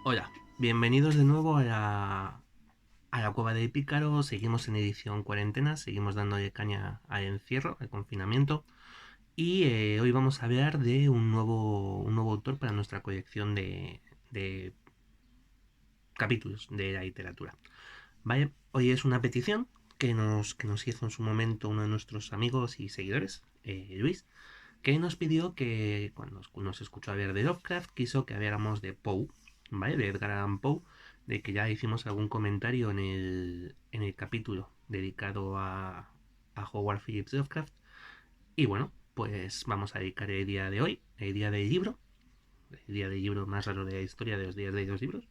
Hola, bienvenidos de nuevo a la Cueva de Pícaro. Seguimos en edición cuarentena, seguimos dándole caña al encierro, al confinamiento. Y hoy vamos a hablar de un nuevo autor para nuestra colección de capítulos de la literatura. ¿Vale? Hoy es una petición que nos hizo en su momento uno de nuestros amigos y seguidores, Luis, que nos pidió que cuando nos escuchó hablar de Lovecraft, quiso que habláramos de Poe, ¿vale? De Edgar Allan Poe, de que ya hicimos algún comentario en el capítulo dedicado a Howard Phillips Lovecraft. Y bueno, pues vamos a dedicar el día de hoy, el día del libro más raro de la historia de los días de los libros,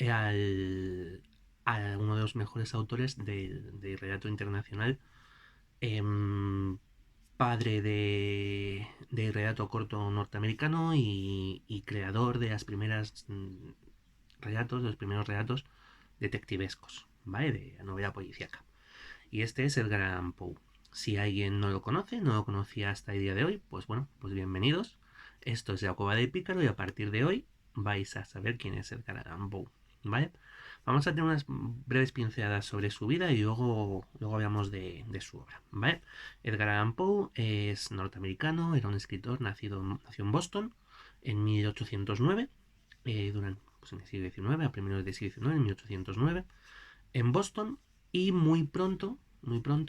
al, a uno de los mejores autores del relato internacional, em, padre de relato corto norteamericano y creador de las primeras relatos, de los primeros relatos detectivescos, ¿vale? De la novela policíaca. Y este es Edgar Allan Poe. Si alguien no lo conoce, no lo conocía hasta el día de hoy, pues bueno, pues bienvenidos. Esto es la Cueva del Pícaro y a partir de hoy vais a saber quién es Edgar Allan Poe, ¿vale? Vamos a tener unas breves pinceladas sobre su vida y luego hablamos de su obra, ¿vale? Edgar Allan Poe es norteamericano, era un escritor nació en Boston en 1809, pues en el siglo XIX, a primeros del siglo XIX, en 1809, en Boston, y muy pronto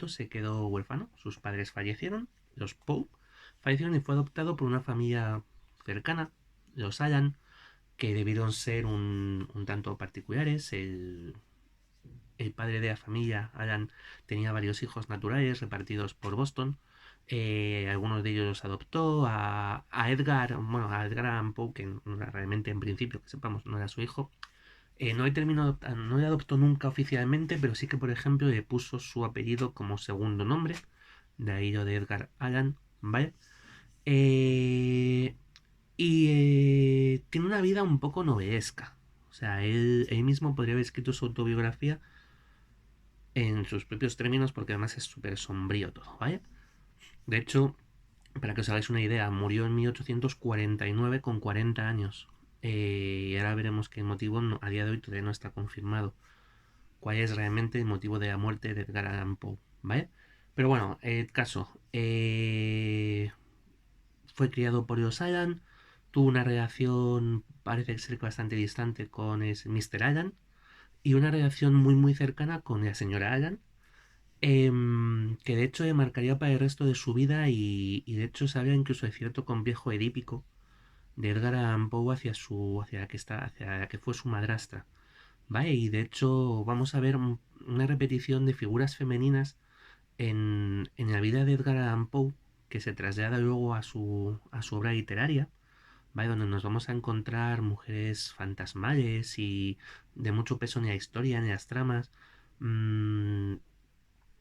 se quedó huérfano. Sus padres fallecieron, los Poe fallecieron y fue adoptado por una familia cercana, los Allan, que debieron ser un tanto particulares. El padre de la familia, Alan, tenía varios hijos naturales repartidos por Boston. Algunos de ellos los adoptó. A Edgar, bueno, a Edgar Allan Poe, que realmente en principio, que sepamos, no era su hijo. No le adoptó nunca oficialmente, pero sí que, por ejemplo, le puso su apellido como segundo nombre. De ahí lo de Edgar Allan, ¿vale? Eh, Tiene una vida un poco novelesca. O sea, él mismo podría haber escrito su autobiografía en sus propios términos, porque además es súper sombrío todo, ¿vale? De hecho, para que os hagáis una idea, murió en 1849 con 40 años. Y ahora veremos que el motivo a día de hoy todavía no está confirmado. ¿Cuál es realmente el motivo de la muerte de Edgar Allan Poe? ¿Vale? Pero bueno, el caso. Fue criado por los Allan, tuvo una relación, parece ser que bastante distante con el Mr. Allan, y una relación muy cercana con la señora Allan, que de hecho le marcaría para el resto de su vida y de hecho se habla incluso de cierto complejo edípico de Edgar Allan Poe hacia la que fue su madrastra, ¿vale? Y de hecho vamos a ver una repetición de figuras femeninas en la vida de Edgar Allan Poe que se traslada luego a su obra literaria, ¿vale? Donde nos vamos a encontrar mujeres fantasmales y de mucho peso en la historia, en las tramas, mmm,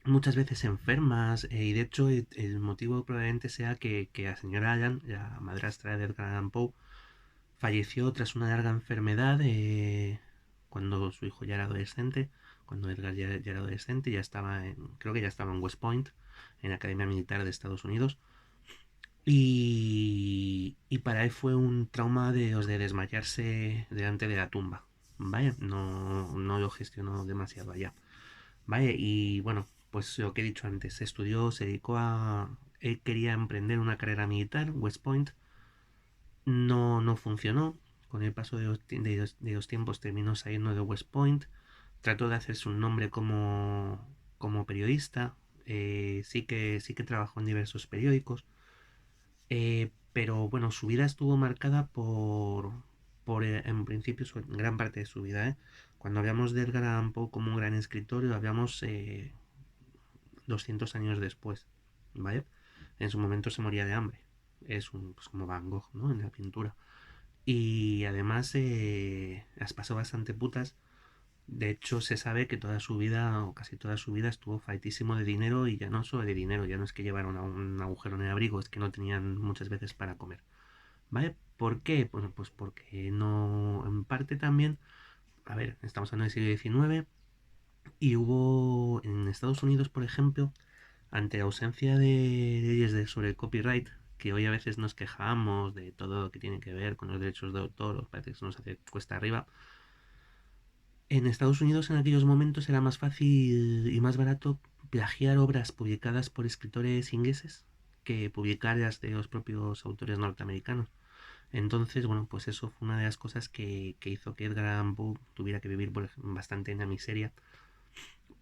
muchas veces enfermas, y de hecho el motivo probablemente sea que la señora Allan, la madrastra de Edgar Allan Poe, falleció tras una larga enfermedad cuando su hijo ya era adolescente, cuando Edgar ya era adolescente, creo que ya estaba en West Point, en la Academia Militar de Estados Unidos, y para él fue un trauma de los de desmayarse delante de la tumba, ¿vale? No lo gestionó demasiado allá. Vale, y bueno, pues lo que he dicho antes, se dedicó él quería emprender una carrera militar, West Point, no funcionó, con el paso de los tiempos terminó saliendo de West Point, trató de hacerse un nombre como periodista, sí que trabajó en diversos periódicos, pero bueno, su vida estuvo marcada en principio, en gran parte de su vida, ¿eh? Cuando hablamos de Edgar Allan Poe como un gran escritor, lo hablamos 200 años después, ¿vale? En su momento se moría de hambre. Pues como Van Gogh, ¿no? En la pintura. Y además las pasó bastante putas. De hecho, se sabe que toda su vida, o casi toda su vida, estuvo faltísimo de dinero, y ya no solo de dinero, ya no es que llevaran un agujero en el abrigo, es que no tenían muchas veces para comer. ¿Vale? ¿Por qué? Bueno, pues porque no, en parte también, a ver, estamos hablando del siglo XIX, y hubo en Estados Unidos, por ejemplo, ante la ausencia de leyes sobre el copyright, que hoy a veces nos quejamos de todo lo que tiene que ver con los derechos de autor, os parece que se nos hace cuesta arriba. En Estados Unidos en aquellos momentos era más fácil y más barato plagiar obras publicadas por escritores ingleses que publicar las de los propios autores norteamericanos. Entonces, bueno, pues eso fue una de las cosas que hizo que Edgar Allan Poe tuviera que vivir bastante en la miseria,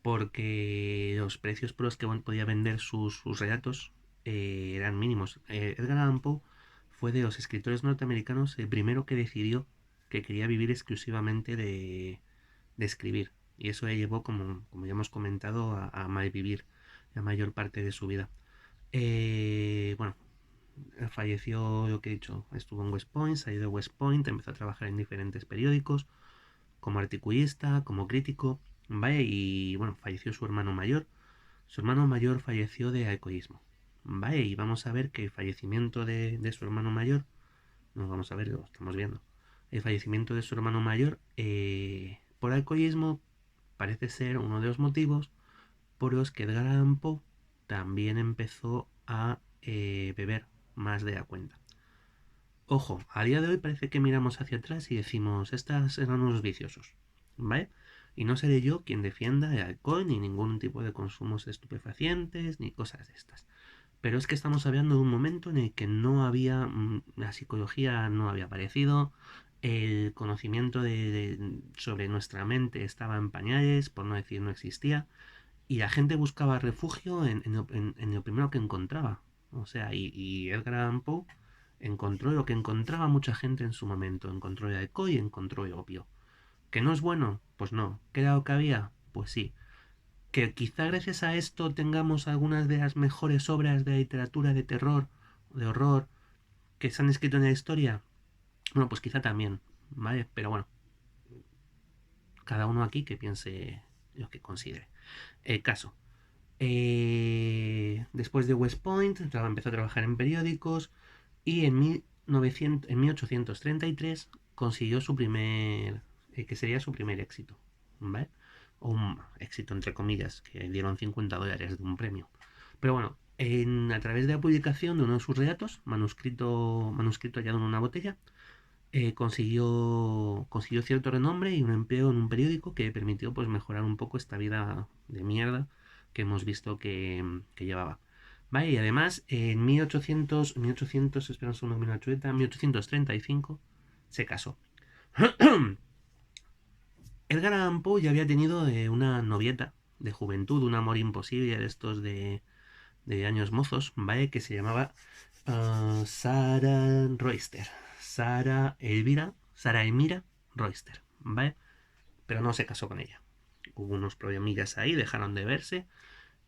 porque los precios por los que podía vender sus relatos eran mínimos. Edgar Allan Poe fue de los escritores norteamericanos el primero que decidió que quería vivir exclusivamente de escribir. Y eso le llevó, como ya hemos comentado, a malvivir la mayor parte de su vida. Bueno, falleció, lo que he dicho, estuvo en West Point, salió de West Point, empezó a trabajar en diferentes periódicos, como articulista, como crítico, ¿vale? Y bueno, falleció su hermano mayor. Su hermano mayor falleció de alcoholismo, ¿vale? Y vamos a ver que el fallecimiento de su hermano mayor, no vamos a ver, lo estamos viendo, el fallecimiento de su hermano mayor por alcoholismo parece ser uno de los motivos por los que Edgar Allan Poe también empezó a beber más de la cuenta. Ojo, a día de hoy parece que miramos hacia atrás y decimos, estas eran unos viciosos, ¿vale? Y no seré yo quien defienda el alcohol ni ningún tipo de consumos de estupefacientes ni cosas de estas. Pero es que estamos hablando de un momento en el que no había, la psicología no había aparecido, el conocimiento sobre nuestra mente estaba en pañales, por no decir no existía, y la gente buscaba refugio en lo primero que encontraba. O sea, y Edgar Allan Poe encontró lo que encontraba mucha gente en su momento. Encontró el alcohol y encontró el opio. ¿Que no es bueno? Pues no. ¿Que era lo que había? Pues sí. ¿Que quizá gracias a esto tengamos algunas de las mejores obras de literatura de terror, de horror, que se han escrito en la historia? Bueno, pues quizá también, ¿vale? Pero bueno, cada uno aquí que piense lo que considere. El caso. Después de West Point, empezó a trabajar en periódicos y en 1833 consiguió su primer, que sería su primer éxito, ¿vale? O un éxito entre comillas, que dieron $50 de un premio. Pero bueno, a través de la publicación de uno de sus relatos, manuscrito hallado en una botella, consiguió cierto renombre y un empleo en un periódico que permitió pues mejorar un poco esta vida de mierda que hemos visto que llevaba. Vale, y además en 1800 espera un segundo, 1835 se casó. Edgar Allan Poe ya había tenido una novieta de juventud, un amor imposible de estos de años mozos, ¿vale? Que se llamaba Sarah Royster. Sara Elmira Royster, ¿vale? Pero no se casó con ella. Hubo unos problemillas ahí, dejaron de verse.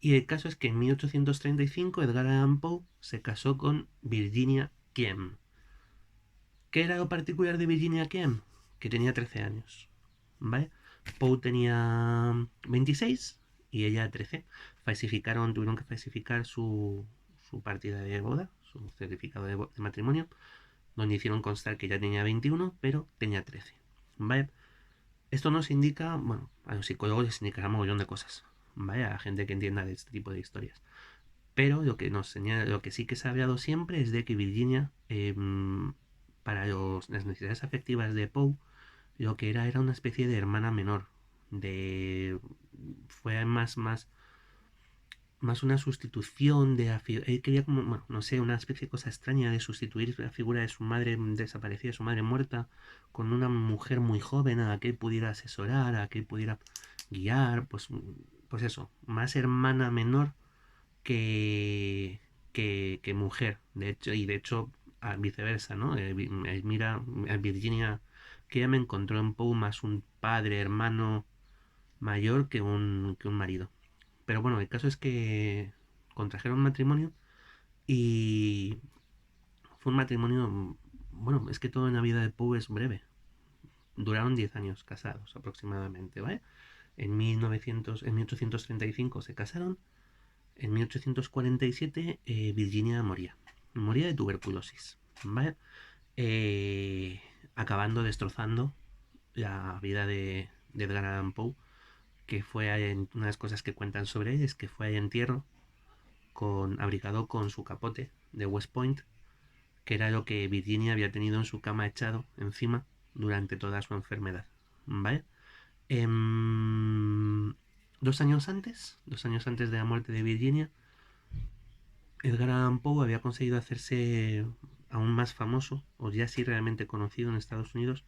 Y el caso es que en 1835 Edgar Allan Poe se casó con Virginia Kiem. ¿Qué era lo particular de Virginia Kiem? Que tenía 13 años, ¿vale? Poe tenía 26 y ella 13. Tuvieron que falsificar su partida de boda, su certificado de matrimonio, donde hicieron constar que ya tenía 21, pero tenía 13. ¿Vale? Esto nos indica, bueno, a los psicólogos les indicará un montón de cosas, ¿vale? A la gente que entienda de este tipo de historias. Pero lo que nos señala, lo que sí que se ha hablado siempre es de que Virginia, para las necesidades afectivas de Poe, lo que era una especie de hermana menor. De fue más una sustitución de la figura. Él quería como, bueno, no sé, una especie de cosa extraña de sustituir la figura de su madre desaparecida, de su madre muerta, con una mujer muy joven a la que él pudiera asesorar, a la que él pudiera guiar, pues eso, más hermana menor que mujer, de hecho, y de hecho viceversa, ¿no? Mira, Virginia, que ella me encontró en Poe más un padre, hermano mayor que un marido. Pero bueno, el caso es que contrajeron matrimonio y fue un matrimonio, bueno, es que todo en la vida de Poe es breve. Duraron 10 años casados aproximadamente, ¿vale? En 1835 se casaron. En 1847 Virginia moría. Moría de tuberculosis, ¿vale? Eh, Acabando destrozando la vida de Edgar Allan Poe, que fue una de las cosas que cuentan sobre él es que fue al entierro abrigado con su capote de West Point que era lo que Virginia había tenido en su cama echado encima durante toda su enfermedad. ¿Vale? Em, 2 años antes de la muerte de Virginia, Edgar Allan Poe había conseguido hacerse aún más famoso, o ya sí realmente conocido en Estados Unidos,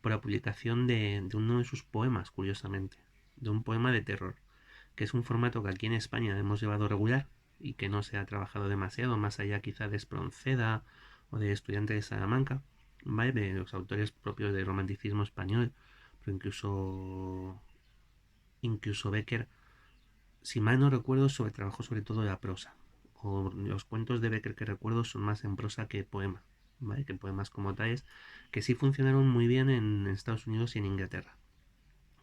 por la publicación de uno de sus poemas, curiosamente, de un poema de terror, que es un formato que aquí en España hemos llevado regular y que no se ha trabajado demasiado, más allá quizá de Espronceda o de Estudiante de Salamanca, ¿vale? De los autores propios del romanticismo español, pero incluso Becker, si mal no recuerdo, trabajó sobre todo la prosa. O los cuentos de Becker que recuerdo son más en prosa que poema, ¿vale? Que poemas como tales, que sí funcionaron muy bien en Estados Unidos y en Inglaterra,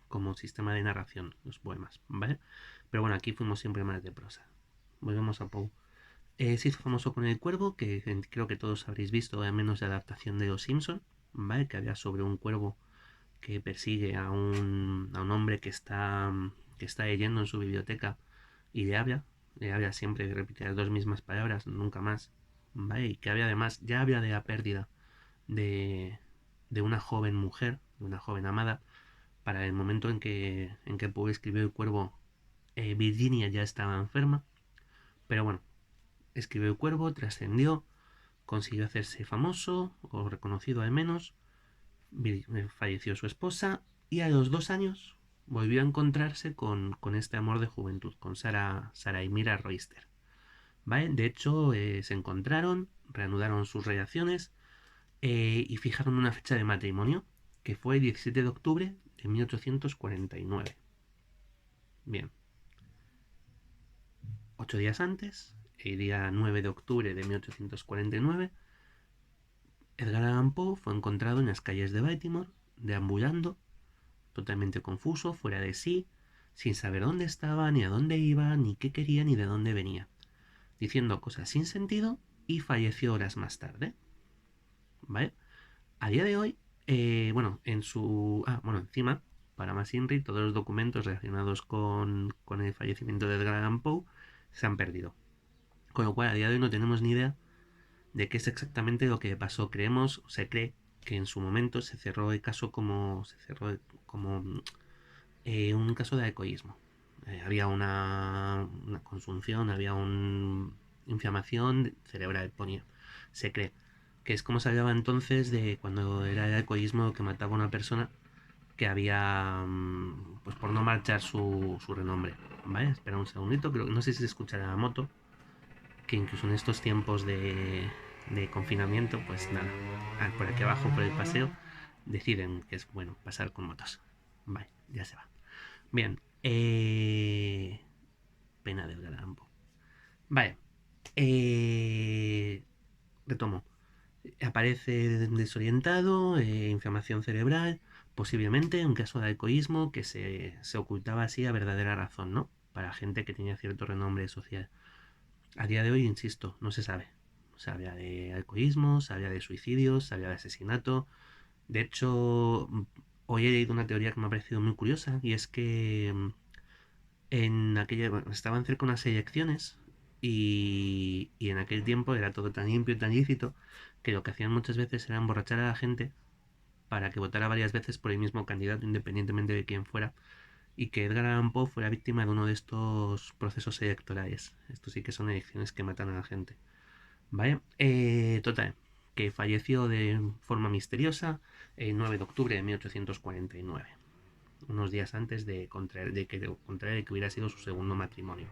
como sistema de narración, los poemas, ¿vale? Pero bueno, aquí fuimos siempre más de prosa. Volvemos a Poe. Se hizo famoso con El Cuervo, que creo que todos habréis visto, al menos la adaptación de Los Simpson, ¿vale? Que había sobre un cuervo que persigue a un hombre que está leyendo en su biblioteca y le habla siempre, repite las dos mismas palabras, nunca más, ¿vale? Y que había además, ya habla de la pérdida de, de una joven mujer, de una joven amada, para el momento en que Poe escribió El Cuervo, Virginia ya estaba enferma, pero bueno, escribió El Cuervo, trascendió, consiguió hacerse famoso, o reconocido al menos, falleció su esposa y a los 2 años volvió a encontrarse con este amor de juventud, con Sara Mira Royster. ¿Vale? De hecho, se encontraron, reanudaron sus relaciones y fijaron una fecha de matrimonio, que fue el 17 de octubre de 1849. Bien, 8 días antes, el día 9 de octubre de 1849, Edgar Allan Poe fue encontrado en las calles de Baltimore, deambulando, totalmente confuso, fuera de sí, sin saber dónde estaba, ni a dónde iba, ni qué quería, ni de dónde venía, diciendo cosas sin sentido y falleció horas más tarde. ¿Vale? A día de hoy, bueno, encima, para más Inri, todos los documentos relacionados con el fallecimiento de Edgar Allan Poe se han perdido. Con lo cual, a día de hoy no tenemos ni idea de qué es exactamente lo que pasó. Se cree que en su momento se cerró el caso como un caso de alcoholismo. Había una consunción, había una inflamación cerebral, ponía. Se cree que es como se hablaba entonces de cuando era el alcoholismo que mataba a una persona que había, pues por no marchar su renombre. ¿Vale? Espera un segundito, no sé si se escuchará la moto, que incluso en estos tiempos de confinamiento, pues nada, por aquí abajo, por el paseo, deciden que es bueno pasar con motos. Vale, ya se va. Bien, pena del garampo. Vale, retomo. Aparece desorientado, inflamación cerebral, posiblemente un caso de alcoholismo que se ocultaba así a verdadera razón, ¿no? Para gente que tenía cierto renombre social. A día de hoy, insisto, no se sabe. Se habla de alcoholismo, se habla de suicidios, se habla de asesinato. De hecho, hoy he leído una teoría que me ha parecido muy curiosa y es que bueno, estaban cerca unas elecciones y en aquel tiempo era todo tan limpio y tan lícito que lo que hacían muchas veces era emborrachar a la gente para que votara varias veces por el mismo candidato independientemente de quién fuera y que Edgar Allan Poe fuera víctima de uno de estos procesos electorales. Estos sí que son elecciones que matan a la gente. ¿Vale? Total, que falleció de forma misteriosa el 9 de octubre de 1849, unos días antes de que hubiera sido su segundo matrimonio.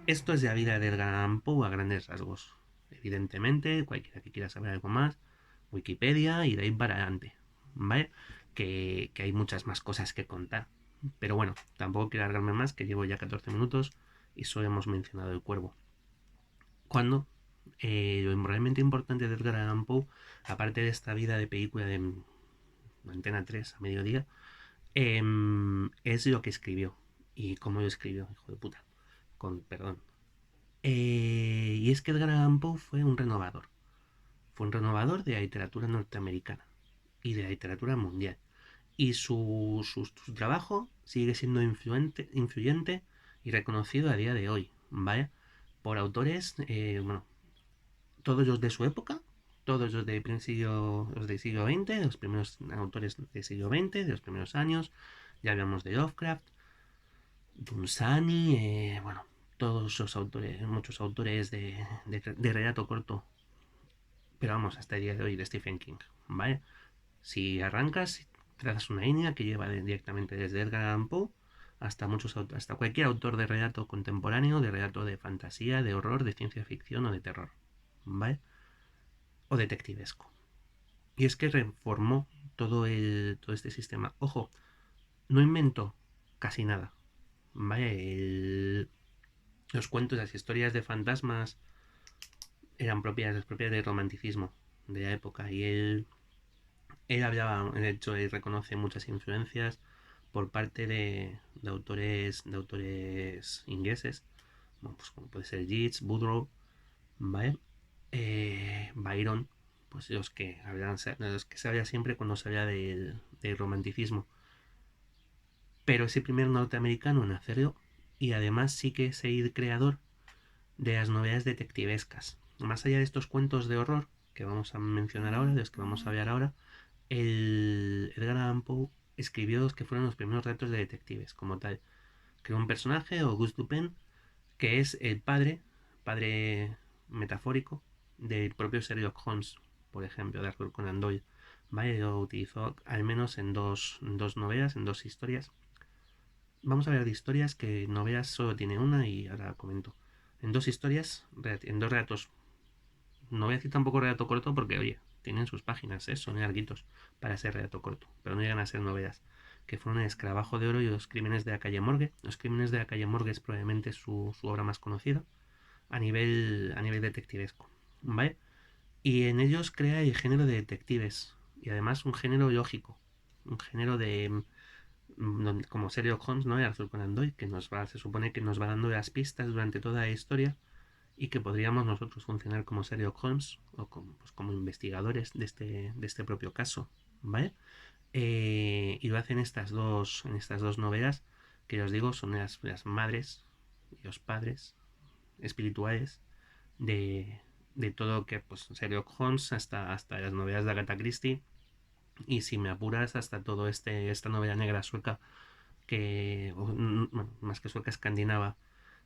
Esto es de la vida de Edgar Allan Poe a grandes rasgos. Evidentemente, cualquiera que quiera saber algo más, Wikipedia y de ahí para adelante. ¿Vale? Que hay muchas más cosas que contar. Pero bueno, tampoco quiero alargarme más, que llevo ya 14 minutos y solo hemos mencionado el cuervo. Cuando lo realmente importante de Edgar Allan Poe, aparte de esta vida de película de Antena 3 a mediodía, es lo que escribió y cómo lo escribió, hijo de puta, con perdón. Y es que Edgar Allan Poe fue un renovador de la literatura norteamericana y de la literatura mundial. Y su trabajo sigue siendo influyente y reconocido a día de hoy, ¿vale? Por autores, bueno, todos los de su época, todos los del siglo XX, los primeros autores del siglo XX, de los primeros años. Ya hablamos de Lovecraft, Dunsany, bueno, todos los autores, muchos autores de relato corto, pero vamos, hasta el día de hoy de Stephen King, ¿vale? Si arrancas, trazas una línea que lleva directamente desde Edgar Allan Poe hasta cualquier autor de relato contemporáneo, de relato de fantasía, de horror, de ciencia ficción o de terror, ¿vale? O detectivesco. Y es que reformó todo este sistema. Ojo, no inventó casi nada, ¿vale? Los cuentos, las historias de fantasmas eran propias del romanticismo de la época y él hablaba, de hecho, él reconoce muchas influencias por parte de autores ingleses, bueno, pues como puede ser Yeats, Woodrow, ¿vale? Byron, pues los que se habla siempre cuando se habla del romanticismo. Pero ese primer norteamericano en hacerlo, y además sí que es el creador de las novelas detectivescas. Más allá de estos cuentos de horror que vamos a mencionar ahora, de los que vamos a hablar ahora, el Edgar Allan Poe escribió los que fueron los primeros relatos de detectives, como tal. Creó un personaje, Auguste Dupin, que es el padre metafórico del propio Sherlock Holmes, por ejemplo, de Arthur Conan Doyle. ¿Vale? Lo utilizó al menos en dos novelas, en dos historias. Vamos a ver de historias que novelas solo tiene una y ahora comento. En dos historias, en dos relatos. No voy a decir tampoco relato corto porque, oye, tienen sus páginas, son larguitos para ser relato corto, pero no llegan a ser novelas. Que fueron El Escarabajo de Oro y Los Crímenes de la Calle Morgue. Los Crímenes de la Calle Morgue es probablemente su obra más conocida a nivel detectivesco, ¿vale? Y en ellos crea el género de detectives y además un género lógico, un género de como Sherlock Holmes, ¿no? Y Arthur Conan Doyle, que se supone que nos va dando las pistas durante toda la historia y que podríamos nosotros funcionar como Sherlock Holmes o como, pues, como investigadores de este propio caso, ¿vale? Y lo hacen en estas dos novelas que os digo son las madres y los padres espirituales de, de todo que pues Sherlock Holmes hasta las novelas de Agatha Christie y si me apuras hasta todo esta novela negra sueca que bueno, más que sueca escandinava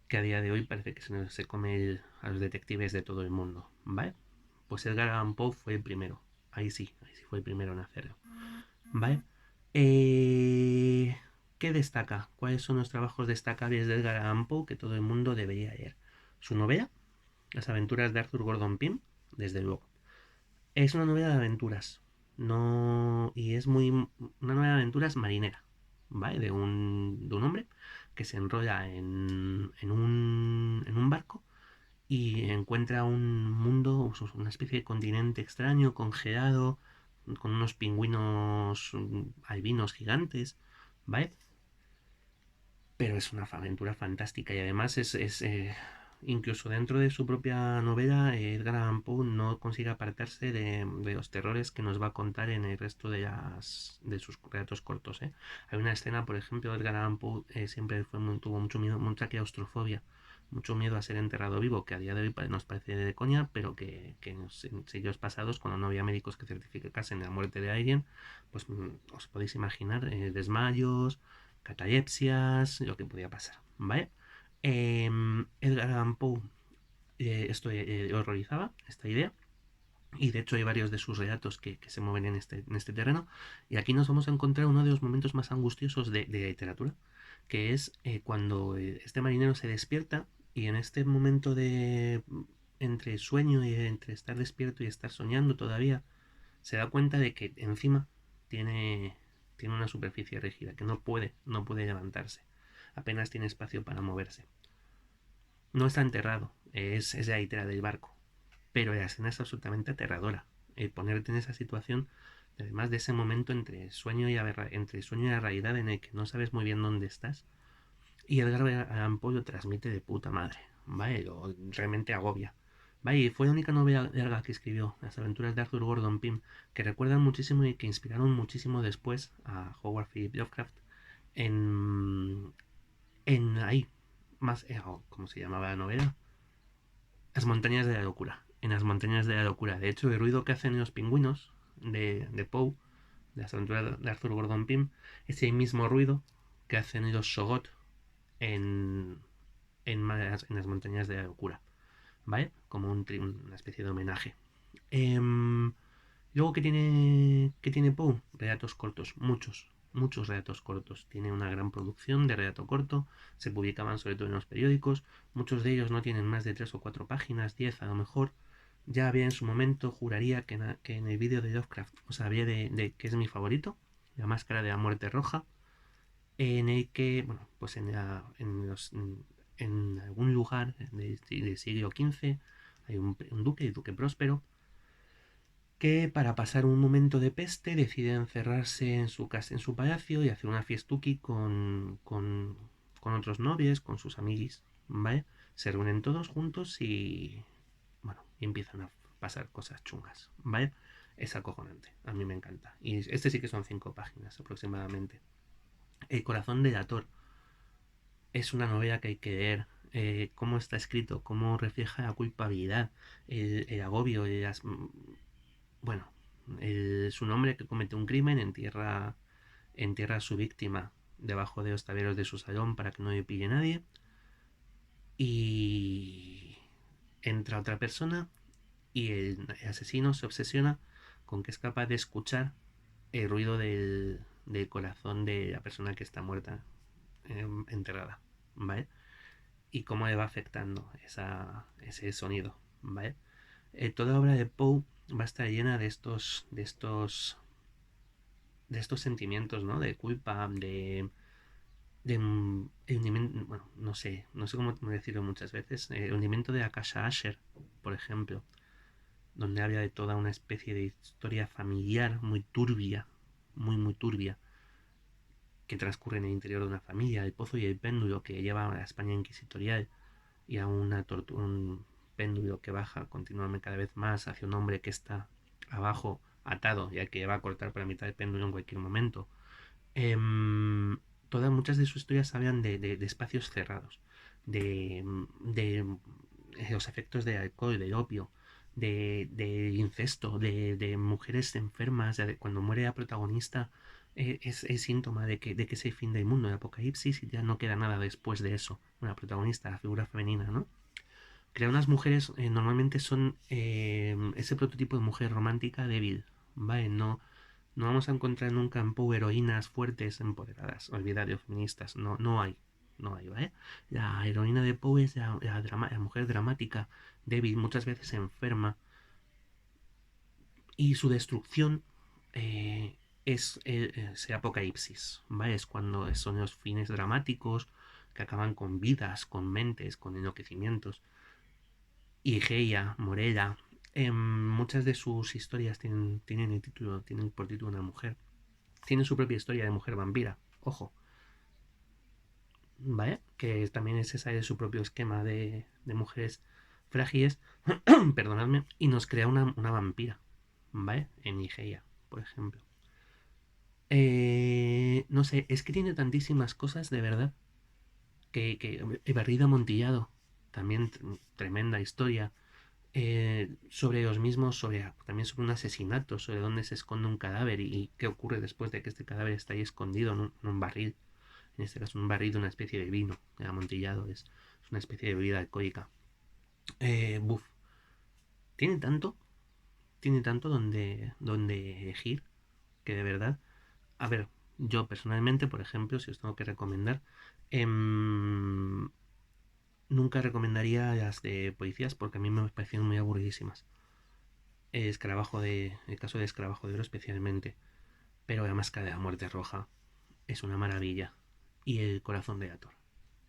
que a día de hoy parece que se come a los detectives de todo el mundo, ¿vale? Pues Edgar Allan Poe fue el primero, ahí sí fue el primero en hacerlo, ¿vale? Eh, ¿Qué destaca? ¿Cuáles son los trabajos destacables de Edgar Allan Poe que todo el mundo debería leer? Su novela, Las aventuras de Arthur Gordon Pym, desde luego. Es una novela de aventuras, no y es una novela de aventuras marinera, ¿vale? De un hombre que se enrolla en un barco y encuentra un mundo, una especie de continente extraño, congelado, con unos pingüinos albinos gigantes, ¿vale? Pero es una aventura fantástica y además incluso dentro de su propia novela, Edgar Allan Poe no consigue apartarse de los terrores que nos va a contar en el resto de sus relatos cortos. ¿Eh? Hay una escena, por ejemplo, Edgar Allan Poe siempre tuvo mucho miedo, mucha claustrofobia, mucho miedo a ser enterrado vivo, que a día de hoy nos parece de coña, pero que en siglos pasados, cuando no había médicos que certificasen la muerte de alguien, pues os podéis imaginar desmayos, catalepsias, lo que podía pasar, ¿vale? Edgar Allan Poe esto horrorizaba, esta idea, y de hecho hay varios de sus relatos que se mueven en este terreno, y aquí nos vamos a encontrar uno de los momentos más angustiosos de la literatura, que es cuando este marinero se despierta y en este momento de entre sueño y entre estar despierto y estar soñando todavía, se da cuenta de que encima tiene, tiene una superficie rígida, que no puede levantarse. Apenas tiene espacio para moverse. No está enterrado, es la litera del barco. Pero la escena es absolutamente aterradora. El ponerte en esa situación, además de ese momento entre sueño y la realidad en el que no sabes muy bien dónde estás. Y Edgar Allan Poe lo transmite de puta madre, ¿vale? Realmente agobia. Vale, y fue la única novela larga que escribió, Las aventuras de Arthur Gordon Pym, que recuerdan muchísimo y que inspiraron muchísimo después a Howard Philip Lovecraft en, en ahí, más, ¿cómo se llamaba la novela? Las montañas de la locura, en las montañas de la locura. De hecho, el ruido que hacen los pingüinos de Poe, de las aventuras de Arthur Gordon Pym, es el mismo ruido que hacen los Shoggoth en, en las montañas de la locura, ¿vale? Como una especie de homenaje. Em, Luego, qué tiene Poe? Relatos cortos, muchos relatos cortos. Tiene una gran producción de relato corto, se publicaban sobre todo en los periódicos, muchos de ellos no tienen más de 3 o 4 páginas, 10 a lo mejor. Ya había en su momento, juraría que en el vídeo de Lovecraft os hablé de que es mi favorito, La Máscara de la Muerte Roja, en el que, bueno, pues en algún lugar del siglo XV hay un duque, el duque Próspero, que para pasar un momento de peste decide encerrarse en su casa, en su palacio y hacer una fiestuki con otros nobles, con sus amiguis, ¿vale? Se reúnen todos juntos y, bueno, y empiezan a pasar cosas chungas, ¿vale? Es acojonante, a mí me encanta. Y este sí que son 5 páginas aproximadamente. El corazón del Ator es una novela que hay que leer. Cómo está escrito, cómo refleja la culpabilidad, el agobio, bueno, su hombre que comete un crimen entierra a su víctima debajo de los tableros de su salón para que no le pille nadie. Y entra otra persona y el asesino se obsesiona con que es capaz de escuchar el ruido del corazón de la persona que está muerta, enterrada, ¿vale? Y cómo le va afectando ese sonido, ¿vale? Toda obra de Poe va a estar llena de estos sentimientos, ¿no? De culpa, de bueno, no sé cómo decirlo muchas veces, el hundimiento de Akasha Asher, por ejemplo, donde habla de toda una especie de historia familiar muy turbia, muy turbia, que transcurre en el interior de una familia, el pozo y el péndulo que lleva a la España inquisitorial y a un péndulo que baja continuamente cada vez más hacia un hombre que está abajo atado, ya que va a cortar por la mitad del péndulo en cualquier momento. Em, Muchas de sus historias hablan de espacios cerrados, de los efectos del alcohol, del opio, de incesto, de mujeres enfermas, cuando muere la protagonista es síntoma de que es el fin del mundo, de apocalipsis, y ya no queda nada después de eso. Una protagonista, la figura femenina, ¿no? Crea unas mujeres, normalmente son ese prototipo de mujer romántica débil, ¿vale? No vamos a encontrar en un campo heroínas fuertes, empoderadas, olvidad feministas, no hay, ¿vale? La heroína de Poe es la mujer dramática, débil, muchas veces enferma, y su destrucción es ese apocalipsis, ¿vale? Es cuando son los fines dramáticos que acaban con vidas, con mentes, con enloquecimientos. Y Geia, Morella, muchas de sus historias tienen por título una mujer. Tiene su propia historia de mujer vampira, ojo, ¿vale? Que también es esa de su propio esquema de mujeres frágiles, perdonadme, y nos crea una vampira, ¿vale? En Igeia, por ejemplo. No sé, es que tiene tantísimas cosas de verdad que Barrida Amontillado, también tremenda historia. Sobre los mismos, también sobre un asesinato, sobre dónde se esconde un cadáver y qué ocurre después de que este cadáver está ahí escondido en un barril. En este caso, un barril de una especie de vino. El amontillado es una especie de bebida alcohólica. Buf. Tiene tanto, tiene tanto donde elegir que de verdad. A ver, yo personalmente, por ejemplo, si os tengo que recomendar, em, nunca recomendaría las de policías porque a mí me parecieron muy aburridísimas. El caso de Escarabajo de Oro especialmente, pero la Máscara de la Muerte Roja es una maravilla. Y el Corazón de Ator,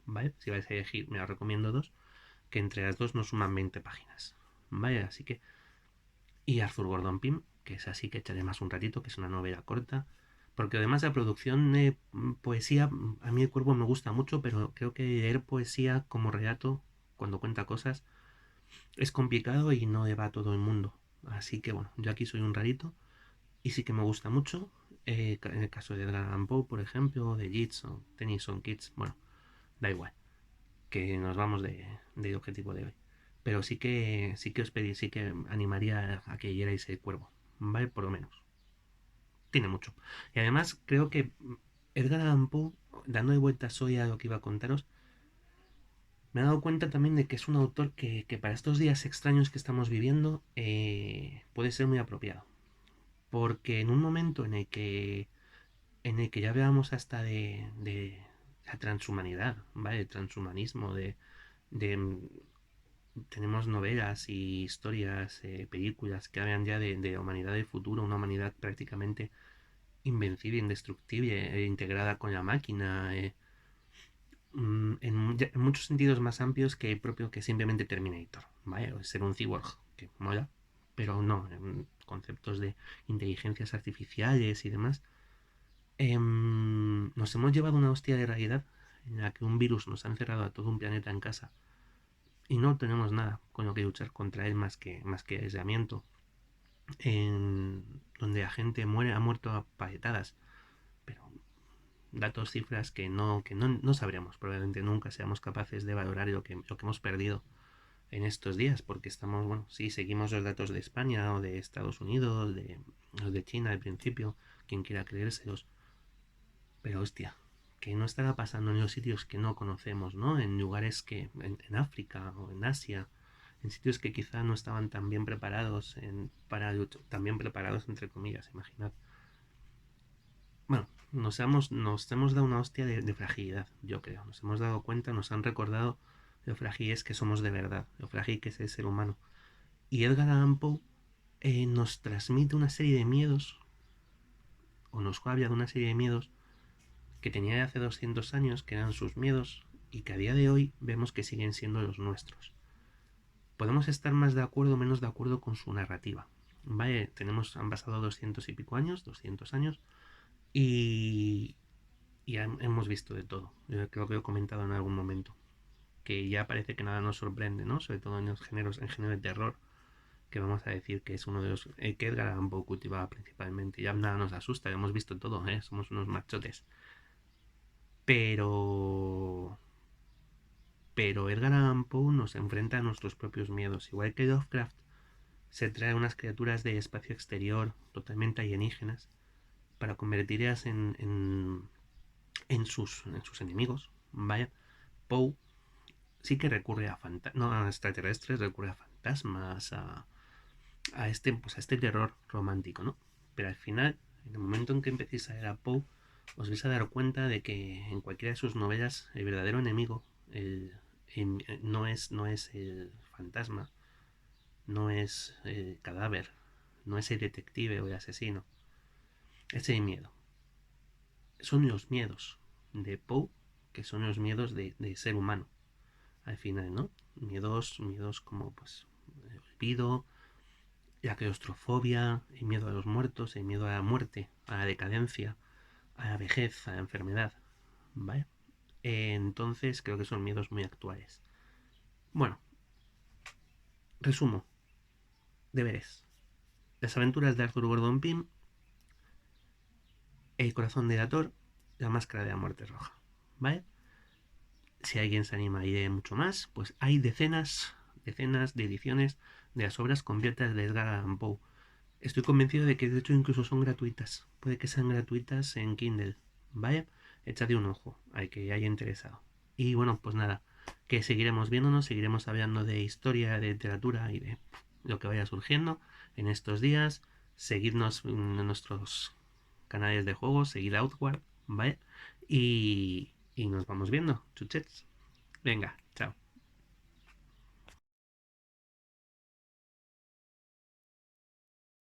¿vale? Si vais a elegir, me recomiendo dos, que entre las dos no suman 20 páginas, ¿vale? Así que, y Arthur Gordon Pym, que es así que echaré más un ratito, que es una novela corta, porque además la producción de poesía, a mí el cuervo me gusta mucho, pero creo que leer poesía como relato, cuando cuenta cosas, es complicado y no le va a todo el mundo. Así que bueno, yo aquí soy un rarito y sí que me gusta mucho. En el caso de Dragon Ball, por ejemplo, de Jits o Tennyson Kids, bueno, da igual, que nos vamos de objetivo de hoy. pero sí que os pedí, sí que animaría a que leyerais El Cuervo, ¿vale? Por lo menos. Tiene mucho. Y además creo que Edgar Allan Poe, dando vueltas hoy a lo que iba a contaros, me he dado cuenta también de que es un autor que para estos días extraños que estamos viviendo puede ser muy apropiado. Porque en un momento en el que ya veamos hasta de la transhumanidad, ¿vale? El transhumanismo, de tenemos novelas y historias, películas que hablan ya de humanidad del futuro, una humanidad prácticamente invencible, indestructible, integrada con la máquina, en muchos sentidos más amplios que el propio que simplemente Terminator, ¿vale? O ser un cyborg, que mola, pero no, en conceptos de inteligencias artificiales y demás. Nos hemos llevado una hostia de realidad en la que un virus nos ha encerrado a todo un planeta en casa y no tenemos nada con lo que luchar contra él más que aislamiento, donde la gente muere, ha muerto a paletadas, pero datos, cifras que no sabríamos, probablemente nunca seamos capaces de valorar lo que hemos perdido en estos días, porque estamos, bueno, sí, seguimos los datos de España o de Estados Unidos, de los de China al principio, quien quiera creérselos, pero hostia, que no estará pasando en los sitios que no conocemos, ¿no? En lugares en África o en Asia, en sitios que quizá no estaban tan bien preparados para tan bien preparados entre comillas, imaginad. Bueno, nos hemos dado una hostia de fragilidad, yo creo. Nos hemos dado cuenta, nos han recordado lo frágiles que somos de verdad, lo frágil que es el ser humano. Y Edgar Allan Poe nos transmite una serie de miedos, o nos habla de una serie de miedos que tenía hace 200 años, que eran sus miedos, y que a día de hoy vemos que siguen siendo los nuestros. Podemos estar más de acuerdo o menos de acuerdo con su narrativa. ¿Vale? Han pasado 200 y pico años, 200 años, y, hemos visto de todo. Yo creo que lo he comentado en algún momento. Que ya parece que nada nos sorprende, ¿no? Sobre todo en los géneros, en género de terror, que vamos a decir que es uno de los que Edgar Allan Poe cultivaba principalmente. Ya nada nos asusta, hemos visto todo, ¿eh? Somos unos machotes. Pero Edgar Allan Poe nos enfrenta a nuestros propios miedos. Igual que Lovecraft se trae unas criaturas de espacio exterior totalmente alienígenas para convertirlas en sus enemigos. Vaya, Poe sí que recurre a extraterrestres, recurre a fantasmas, pues a este terror romántico, ¿no? Pero al final, en el momento en que empecéis a leer a Poe, os vais a dar cuenta de que en cualquiera de sus novelas el verdadero enemigo no es el fantasma, no es el cadáver, no es el detective o el asesino, es el miedo. Son los miedos de Poe, que son los miedos de ser humano, al final, ¿no? Miedos como, pues, el olvido, la claustrofobia, el miedo a los muertos, el miedo a la muerte, a la decadencia, a la vejez, a la enfermedad, ¿vale? Entonces creo que son miedos muy actuales. Bueno, resumo, deberes. Las aventuras de Arthur Gordon Pym, El corazón de Ator, La máscara de la muerte roja, ¿vale? Si alguien se anima y lee mucho más, pues hay decenas de ediciones de las obras completas de Edgar Allan Poe. Estoy convencido de que de hecho incluso son gratuitas. Puede que sean gratuitas en Kindle. ¿Vale? Échate un ojo al que haya interesado. Y bueno, pues nada, que seguiremos viéndonos, seguiremos hablando de historia, de literatura y de lo que vaya surgiendo en estos días. Seguidnos en nuestros canales de juegos, seguid Outward, ¿vale? Y nos vamos viendo, chuchets. Venga,